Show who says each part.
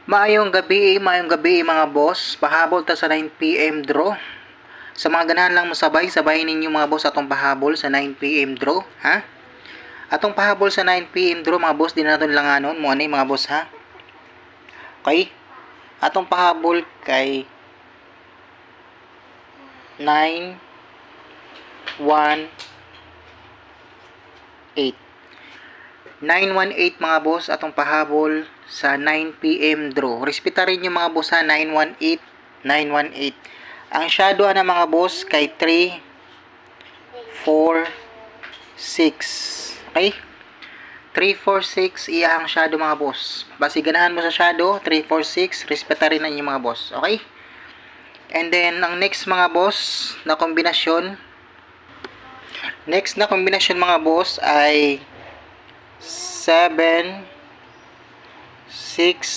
Speaker 1: Maayong gabi mga boss. Pahabol ta sa 9 PM draw. Sa mga ganahan lang sabay ninyo mga boss atong pahabol sa 9 PM draw, ha? Atong pahabol sa 9 PM draw mga boss, di na naton langanon mo ani mga boss, ha? Okay? Atong pahabol kay 9 1 8. 918 mga boss atong pahabol sa 9 PM draw. Respetarin nyo mga boss ha, 918, 918. Ang shadow na mga boss kay 3, 4, 6. Okay? 3, 4, 6 iyahang shadow mga boss. Basi ganahan mo sa shadow, 3, 4, 6, respetarin na nyo mga boss. Okay? And then ang next mga boss na kombinasyon, mga boss ay 7, 6,